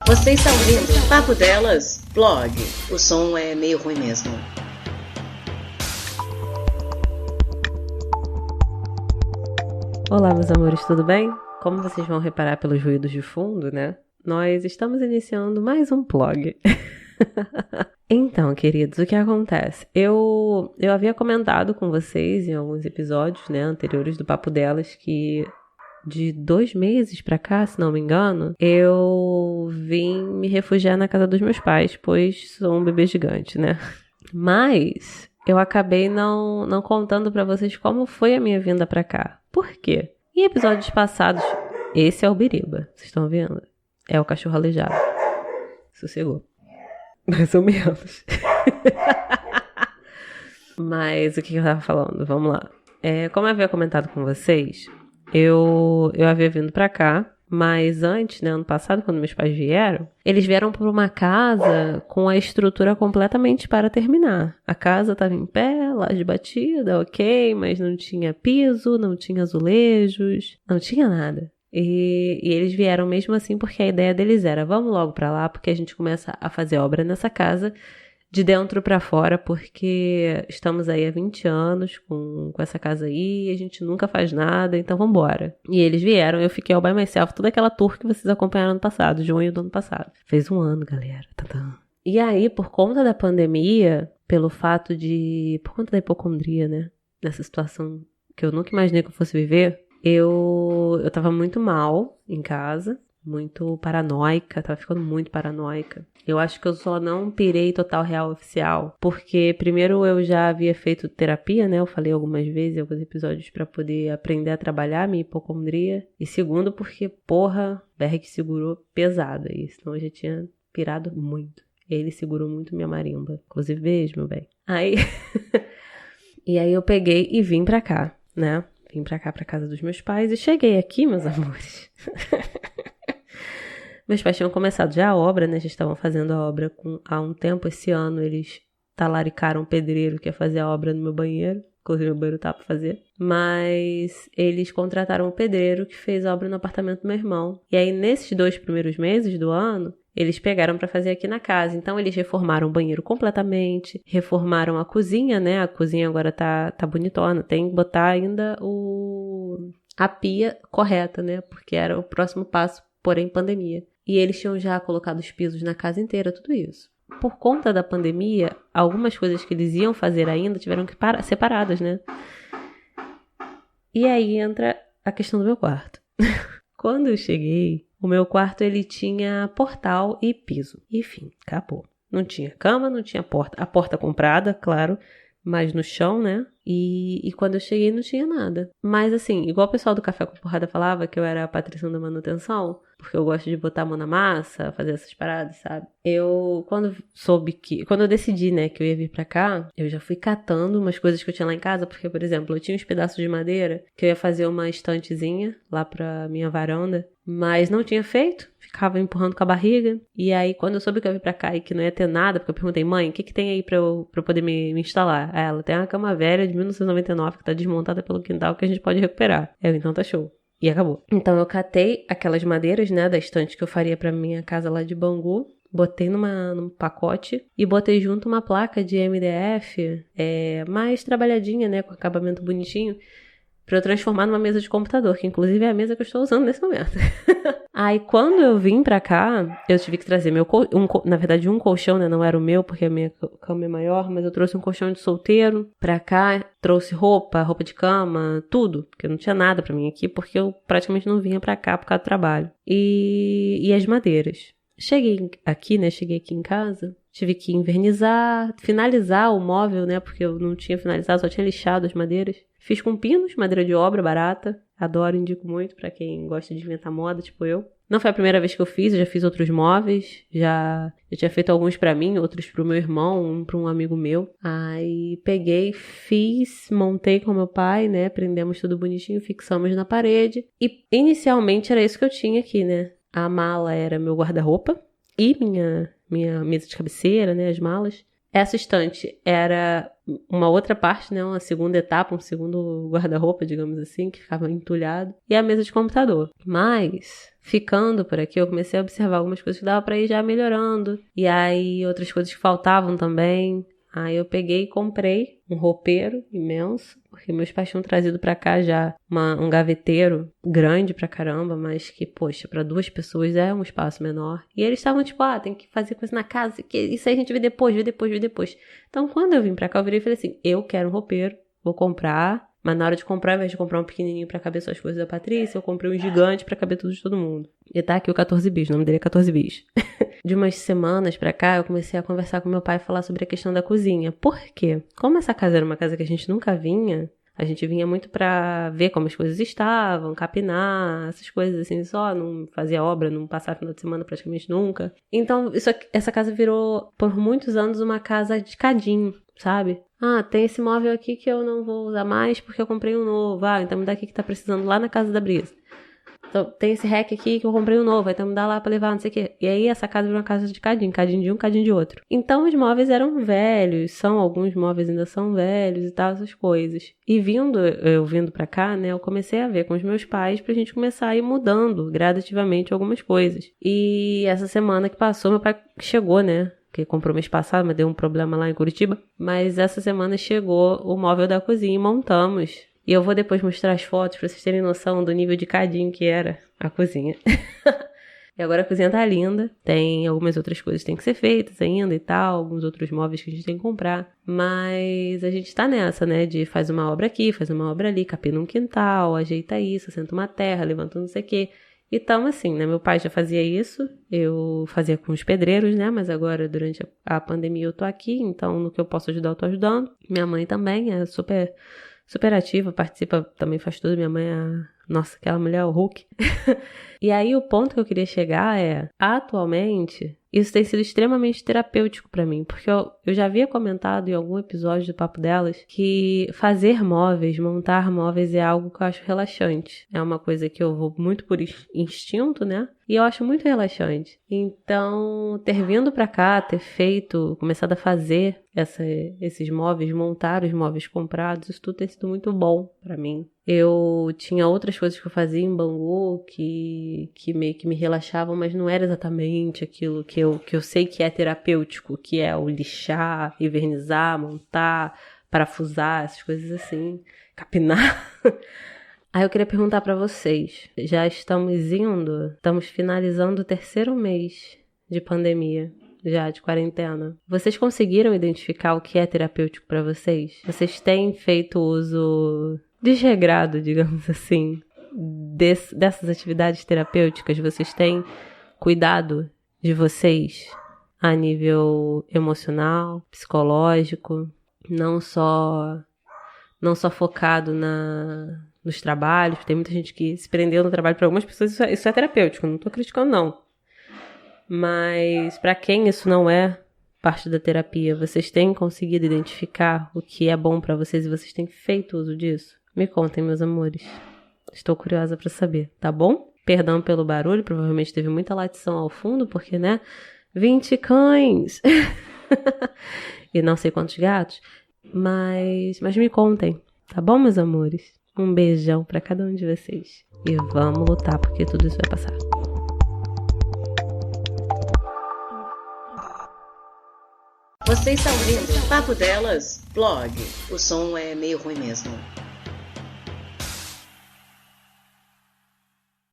Você está ouvindo Papo Delas Blog. O som é meio ruim mesmo. Olá, meus amores, tudo bem? Como vocês vão reparar pelos ruídos de fundo, né? Nós estamos iniciando mais um blog. Então, queridos, o que acontece? Eu havia comentado com vocês em alguns episódios, né, anteriores do Papo Delas que de 2 meses pra cá, se não me engano, eu vim me refugiar na casa dos meus pais, pois sou um bebê gigante, né? Mas eu acabei não contando pra vocês como foi a minha vinda pra cá. Por quê? Em episódios passados, esse é o Biriba, vocês estão vendo? É o cachorro aleijado. Sossegou. Mais ou menos. Mas o que eu tava falando? Vamos lá. Como eu havia comentado com vocês, eu havia vindo pra cá, mas antes, né, ano passado, quando meus pais vieram, eles vieram por uma casa com a estrutura completamente para terminar. A casa estava em pé, laje batida, ok, mas não tinha piso, não tinha azulejos, não tinha nada. E eles vieram mesmo assim porque a ideia deles era, vamos logo pra lá, porque a gente começa a fazer obra nessa casa de dentro pra fora, porque estamos aí há 20 anos com essa casa aí, e a gente nunca faz nada, então vambora. E eles vieram, eu fiquei all by myself, toda aquela tour que vocês acompanharam ano passado, junho do ano passado. Fez 1 ano, galera. Tadã. E aí, por conta da pandemia, por conta da hipocondria, né, nessa situação que eu nunca imaginei que eu fosse viver, eu tava muito mal em casa, muito paranoica, tava ficando muito paranoica. Eu acho que eu só não pirei total real oficial, porque primeiro eu já havia feito terapia, né? Eu falei algumas vezes em alguns episódios pra poder aprender a trabalhar a minha hipocondria. E segundo porque, porra, Berg segurou pesado aí, senão eu já tinha pirado muito. Ele segurou muito minha marimba. Inclusive, beijo, meu bem. Aí... E aí eu peguei e vim pra cá, né? Vim pra cá, pra casa dos meus pais, e cheguei aqui, meus amores. Meus pais tinham começado já a obra, né? Já estavam fazendo a obra há um tempo. Esse ano eles talaricaram um pedreiro que ia fazer a obra no meu banheiro. Inclusive, meu banheiro tá pra fazer. Mas eles contrataram um pedreiro que fez a obra no apartamento do meu irmão. E aí, nesses 2 primeiros meses do ano, eles pegaram pra fazer aqui na casa. Então, eles reformaram o banheiro completamente, reformaram a cozinha, né? A cozinha agora tá bonitona. Tem que botar ainda a pia correta, né? Porque era o próximo passo, porém pandemia. E eles tinham já colocado os pisos na casa inteira, tudo isso. Por conta da pandemia, algumas coisas que eles iam fazer ainda tiveram que ser paradas, né? E aí entra a questão do meu quarto. Quando eu cheguei, o meu quarto ele tinha portal e piso. Enfim, acabou. Não tinha cama, não tinha porta. A porta comprada, claro, mas no chão, né? E quando eu cheguei não tinha nada. Mas assim, igual o pessoal do Café com Porrada falava que eu era a Patrícia da manutenção, porque eu gosto de botar a mão na massa, fazer essas paradas, sabe? Quando eu decidi, né, que eu ia vir pra cá, eu já fui catando umas coisas que eu tinha lá em casa, porque, por exemplo, eu tinha uns pedaços de madeira que eu ia fazer uma estantezinha lá pra minha varanda, mas não tinha feito, ficava empurrando com a barriga. E aí, quando eu soube que eu ia vir pra cá e que não ia ter nada, porque eu perguntei, mãe, o que tem aí pra eu poder me instalar? Aí ela, tem uma cama velha de 1999 que tá desmontada pelo quintal que a gente pode recuperar. Então tá show. E acabou. Então eu catei aquelas madeiras, né, da estante que eu faria pra minha casa lá de Bangu, botei num pacote e botei junto uma placa de MDF mais trabalhadinha, né, com acabamento bonitinho, pra eu transformar numa mesa de computador, que inclusive é a mesa que eu estou usando nesse momento. Aí, quando eu vim pra cá, eu tive que trazer na verdade, um colchão, né? Não era o meu, porque a minha cama é maior, mas eu trouxe um colchão de solteiro pra cá, trouxe roupa de cama, tudo, porque não tinha nada pra mim aqui, porque eu praticamente não vinha pra cá por causa do trabalho. E as madeiras. Cheguei aqui em casa, tive que invernizar, finalizar o móvel, né? Porque eu não tinha finalizado, só tinha lixado as madeiras. Fiz com pinos, madeira de obra barata. Adoro, indico muito pra quem gosta de inventar moda, tipo eu. Não foi a primeira vez que eu fiz, eu já fiz outros móveis. Eu tinha feito alguns pra mim, outros pro meu irmão, um pra um amigo meu. Aí peguei, fiz, montei com meu pai, né? Prendemos tudo bonitinho, fixamos na parede. E inicialmente era isso que eu tinha aqui, né? A mala era meu guarda-roupa e minha mesa de cabeceira, né? As malas. Essa estante era uma outra parte, né? Uma segunda etapa, um segundo guarda-roupa, digamos assim, que ficava entulhado. E a mesa de computador. Mas, ficando por aqui, eu comecei a observar algumas coisas que dava pra ir já melhorando. E aí, outras coisas que faltavam também. Aí eu peguei e comprei um roupeiro imenso, porque meus pais tinham trazido pra cá já um gaveteiro grande pra caramba, mas que, poxa, pra 2 pessoas é um espaço menor. E eles estavam tipo, tem que fazer coisa na casa, que isso aí a gente vê depois. Então, quando eu vim pra cá, eu virei e falei assim, eu quero um roupeiro, vou comprar. Mas na hora de comprar, ao invés de comprar um pequenininho pra caber só as coisas da Patrícia, eu comprei um gigante pra caber tudo de todo mundo. E tá aqui o 14 bis, o nome dele é 14 bis. De umas semanas pra cá, eu comecei a conversar com meu pai e falar sobre a questão da cozinha. Por quê? Como essa casa era uma casa que a gente nunca vinha, a gente vinha muito pra ver como as coisas estavam, capinar, essas coisas assim, só não fazia obra, não passava final de semana praticamente nunca. Então, essa casa virou, por muitos anos, uma casa de cadinho, sabe? Tem esse móvel aqui que eu não vou usar mais porque eu comprei um novo. Então me dá aqui que tá precisando lá na casa da Brisa. Então, tem esse rack aqui que eu comprei um novo, então me dá lá pra levar, não sei o quê. E aí, essa casa virou uma casa de cadinho de um, cadinho de outro. Então, os móveis eram velhos, alguns móveis ainda são velhos e tal, essas coisas. E eu vindo pra cá, né, eu comecei a ver com os meus pais pra gente começar a ir mudando gradativamente algumas coisas. E essa semana que passou, meu pai chegou, né, que comprou mês passado, mas deu um problema lá em Curitiba. Mas essa semana chegou o móvel da cozinha e montamos. E eu vou depois mostrar as fotos pra vocês terem noção do nível de cadinho que era a cozinha. E agora a cozinha tá linda. Tem algumas outras coisas que tem que ser feitas ainda e tal. Alguns outros móveis que a gente tem que comprar. Mas a gente tá nessa, né? De faz uma obra aqui, faz uma obra ali. Capina um quintal, ajeita isso, assenta uma terra, levanta não sei o quê. E tamo assim, né? Meu pai já fazia isso. Eu fazia com os pedreiros, né? Mas agora, durante a pandemia, eu tô aqui. Então, no que eu posso ajudar, eu tô ajudando. Minha mãe também é super ativa, participa, também faz tudo. Minha mãe nossa, aquela mulher é o Hulk. E aí o ponto que eu queria chegar é, atualmente, isso tem sido extremamente terapêutico pra mim, porque eu já havia comentado em algum episódio do Papo Delas que fazer móveis, montar móveis é algo que eu acho relaxante. É uma coisa que eu vou muito por instinto, né? E eu acho muito relaxante. Então, ter vindo pra cá, começado a fazer esses móveis, montar os móveis comprados, isso tudo tem sido muito bom pra mim. Eu tinha outras coisas que eu fazia em Bangu que meio que me relaxavam, mas não era exatamente aquilo que eu sei que é terapêutico, que é o lixar, envernizar, montar, parafusar, essas coisas assim, capinar. Aí eu queria perguntar pra vocês, já estamos finalizando o 3º mês de pandemia, já de quarentena. Vocês conseguiram identificar o que é terapêutico pra vocês? Vocês têm feito uso desregrado, digamos assim, dessas atividades terapêuticas? Vocês têm cuidado de vocês a nível emocional, psicológico, não só focado nos trabalhos? Tem muita gente que se prendeu no trabalho. Para algumas pessoas isso é terapêutico, não tô criticando não, mas para quem isso não é parte da terapia, vocês têm conseguido identificar o que é bom para vocês e vocês têm feito uso disso? Me contem, meus amores. Estou curiosa para saber, tá bom? Perdão pelo barulho, provavelmente teve muita latição ao fundo, porque, né? 20 cães! E não sei quantos gatos. Mas me contem, tá bom, meus amores? Um beijão para cada um de vocês. E vamos lutar, porque tudo isso vai passar. Você está ouvindo Papo Delas, blog. O som é meio ruim mesmo.